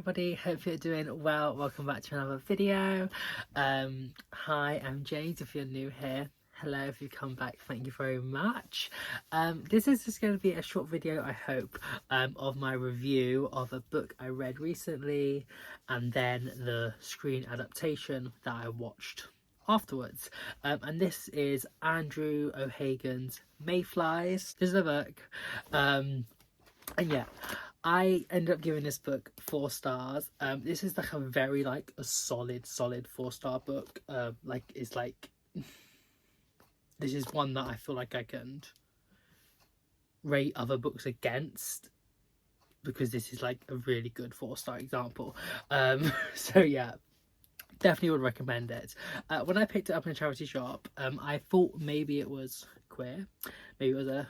everybody, hope you're doing well. Welcome back to another video. Hi, I'm James if you're new here. Hello if you come back, thank you very much. This is just going to be a short video, I hope, of my review of a book I read recently and then the screen adaptation that I watched afterwards. And this is Andrew O'Hagan's Mayflies. This is a book. And yeah, I ended up giving this book 4 stars. This is like a very a solid 4-star book. This is one that I feel like I can rate other books against, because this is like a really good 4-star example. So yeah, definitely would recommend it. When I picked it up in a charity shop, I thought maybe it was queer, maybe it was a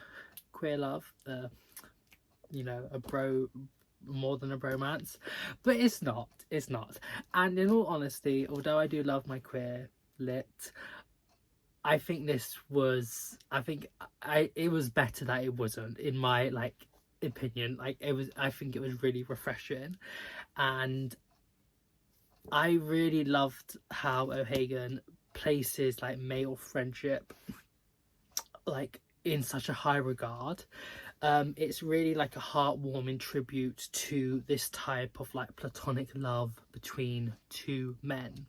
queer love, more than a bromance, but it's not. And in all honesty, although I do love my queer lit, I think it was better that it wasn't, in my opinion. I think it was really refreshing, and I really loved how O'Hagan places male friendship in such a high regard. It's really a heartwarming tribute to this type of platonic love between two men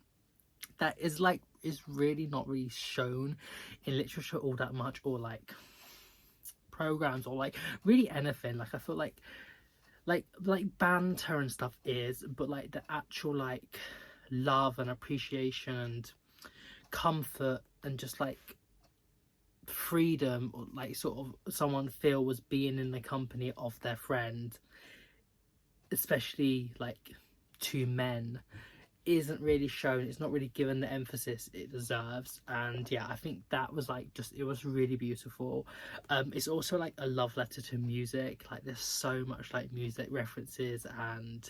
that is really not really shown in literature all that much, or programs, or really anything. I feel like banter and stuff is, but the actual love and appreciation and comfort and just freedom, or sort of someone feels being in the company of their friend, especially two men, isn't really shown. It's not really given the emphasis it deserves. And yeah, I think that was it was really beautiful. It's also a love letter to music. There's so much music references, and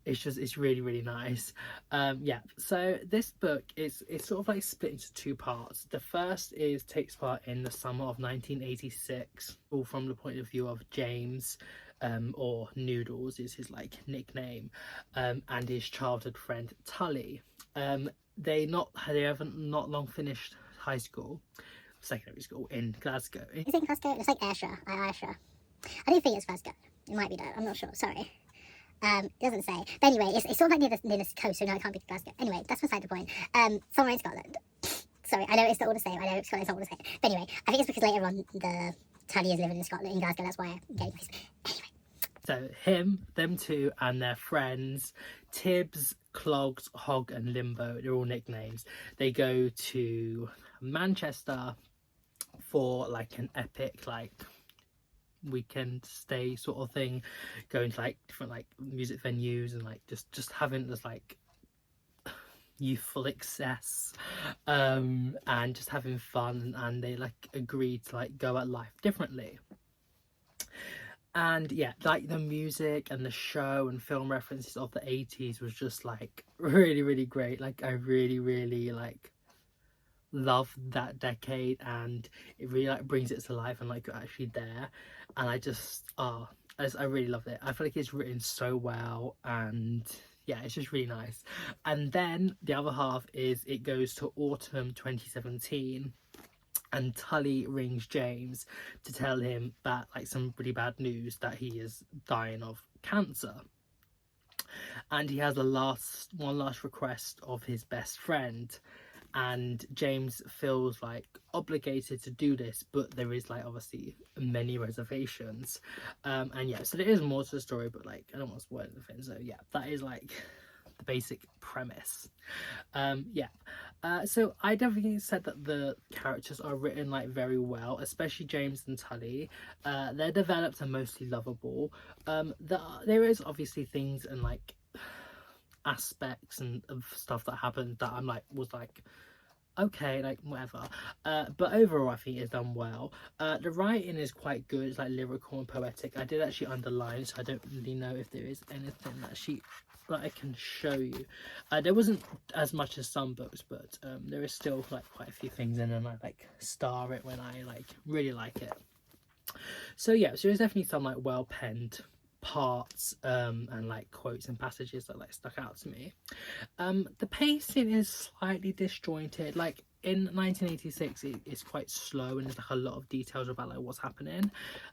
it's really nice. Yeah, so this book is sort of split into 2 parts. The first takes part in the summer of 1986, all from the point of view of James, or Noodles is his nickname, and his childhood friend Tully. They haven't long finished secondary school in Glasgow. Is it in Glasgow? It's Ayrshire. Ayrshire. I don't think it's Glasgow. It might be though. I'm not sure. Sorry. It doesn't say. But anyway, it's sort of near the coast, so no, it can't be Glasgow. Anyway, that's beside the point. Somewhere in Scotland. Sorry, I know it's not all the same. I know Scotland's not all the same. But anyway, I think it's because later on the Tully is living in Scotland, in Glasgow. That's why I'm getting this. Anyway. So them two and their friends, Tibbs, Clogs, Hog and Limbo, they're all nicknames. They go to Manchester for an epic weekend stay sort of thing, going to different music venues, and just having this youthful excess, and just having fun, and they agreed to go at life differently. And yeah, the music and the show and film references of the 80s was just really great. I really love that decade, and it really brings it to life, and you're actually there. And I really love it. I feel it's written so well, and yeah, it's just really nice. And then the other half it goes to autumn 2017, and Tully rings James to tell him that some really bad news, that he is dying of cancer. And he has one last request of his best friend, and James feels obligated to do this, but there is obviously many reservations. And yeah, so there is more to the story, but I don't want to spoil anything. So yeah, that is the basic premise. So I definitely said that the characters are written very well, especially James and Tully. They're developed and mostly lovable. There is obviously things and aspects and of stuff that happened that I'm okay, whatever, but overall I think it's done well. The writing is quite good. It's lyrical and poetic. I did actually underline, so I don't really know if there is anything that I can show you. There wasn't as much as some books, but there is still quite a few things in, and I star it when I really like it. So yeah, so there's definitely some well penned parts and like quotes and passages that like stuck out to me. The pacing is slightly disjointed. Like in 1986, it's quite slow and there's like a lot of details about like what's happening.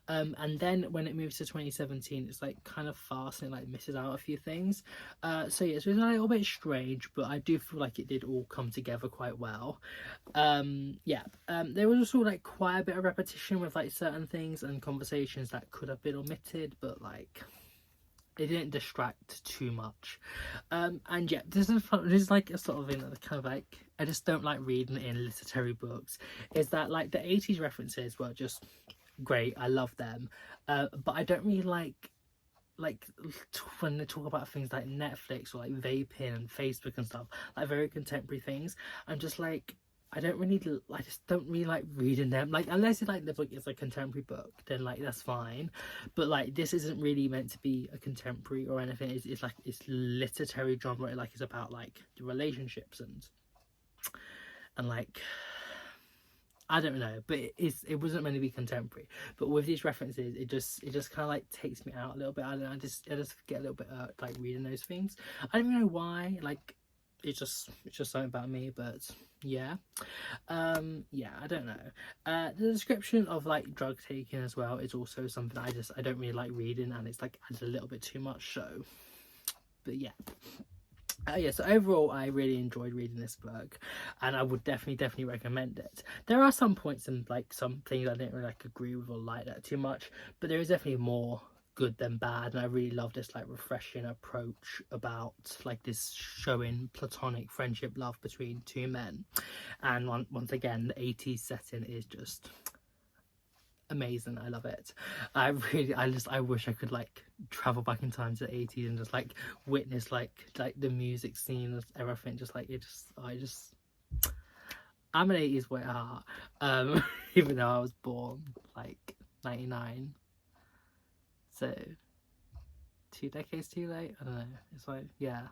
And then when it moves to 2017, it's like kind of fast and it like misses out a few things. So yeah, so it's a little bit strange, but I do feel like it did all come together quite well. There was also like quite a bit of repetition with like certain things and conversations that could have been omitted, but like it didn't distract too much. And yeah, this is like a sort of thing that kind of like I just don't like reading in literary books, is that like the 80s references were just great, I love them, but I don't really like when they talk about things like Netflix or like vaping and Facebook and stuff, like very contemporary things. I'm just like, I just don't really like reading them. Like unless it's like the book is a contemporary book, then like that's fine. But like this isn't really meant to be a contemporary or anything. It's like it's literary genre. Like it's about like the relationships and like I don't know, but it wasn't meant to be contemporary. But with these references, it just kind of like takes me out a little bit. I don't know, I just get a little bit like reading those things. I don't even know why. Like it's just something about me. But yeah, I don't know. The description of like drug taking as well is also something I don't really like reading, and it's like adds a little bit too much. So, but yeah. So overall I really enjoyed reading this book and I would definitely recommend it. There are some points and like some things I didn't really like agree with or like that too much, but there is definitely more good than bad, and I really love this like refreshing approach about like this showing platonic friendship, love between two men. And once again, the 80s setting is just amazing. I love it. I wish I could like travel back in time to the 80s and just like witness like the music scene and everything. Just like I'm an 80s boy at heart. Even though I was born like 99, so 2 decades too late. I don't know, it's like, yeah,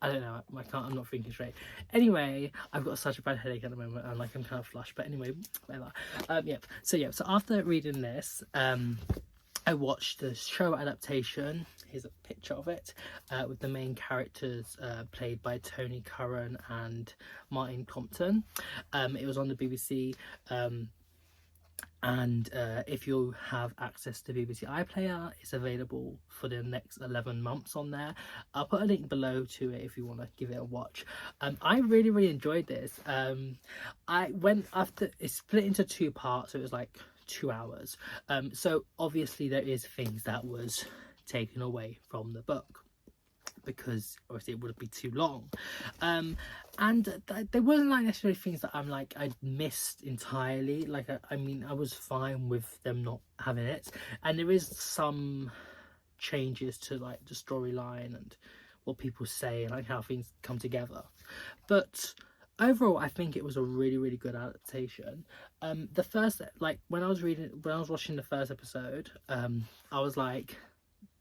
I don't know. I'm not thinking straight. Anyway, I've got such a bad headache at the moment, and like I'm kind of flushed. But anyway, whatever. So after reading this, I watched the show adaptation. Here's a picture of it, with the main characters played by Tony Curran and Martin Compton. It was on the BBC. And if you have access to BBC iPlayer, it's available for the next 11 months on there. I'll put a link below to it if you want to give it a watch. I really enjoyed this. I went after it's split into 2 parts, so it was like 2 hours. So obviously there is things that was taken away from the book, because obviously it would be too long, and there wasn't like necessarily things that I'm like I missed entirely. Like I mean I was fine with them not having it, and there is some changes to like the storyline and what people say and like how things come together, but overall I think it was a really good adaptation. The first, like when I was watching the first episode, I was like,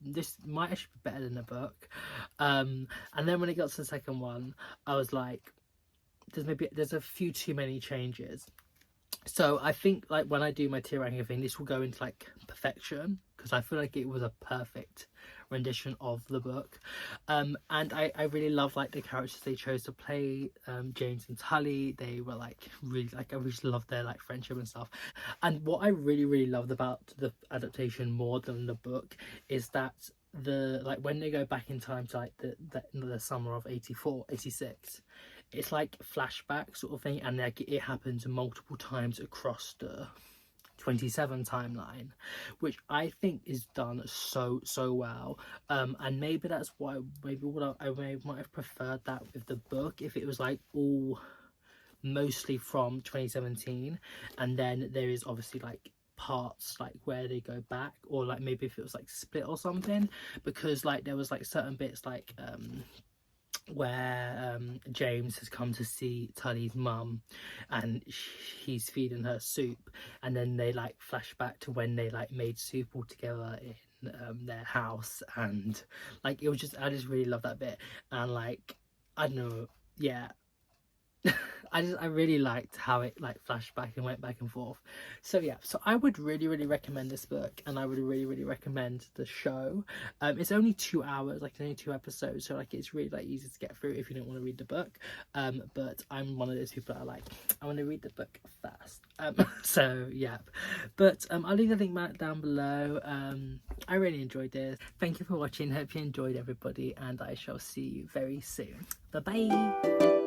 this might actually be better than the book. And then when it got to the second one, I was like, there's a few too many changes. So I think like when I do my tier ranking thing, this will go into like perfection, because I feel like it was a perfect rendition of the book. And I really love like the characters they chose to play, James and Tully. They were like really, like I really loved their like friendship and stuff. And what I really loved about the adaptation more than the book is that the like when they go back in time to like the summer of 84, 86, it's like flashback sort of thing, and like it happens multiple times across the 27 timeline, which I think is done so well. And maybe that's why I might have preferred that with the book, if it was like all mostly from 2017, and then there is obviously like parts like where they go back, or like maybe if it was like split or something, because like there was like certain bits like where James has come to see Tully's mum and he's feeding her soup, and then they like flash back to when they like made soup all together in their house, and like it was just, I just really love that bit. And like I don't know, yeah, I really liked how it like flashed back and went back and forth. So yeah, so I would really recommend this book, and I would really recommend the show. It's only 2 hours, like it's only 2 episodes, so like it's really like easy to get through if you don't want to read the book. But I'm one of those people that are like, I want to read the book first. So yeah, but I'll leave the link back down below. I really enjoyed this. Thank you for watching. Hope you enjoyed, everybody, and I shall see you very soon. Bye bye.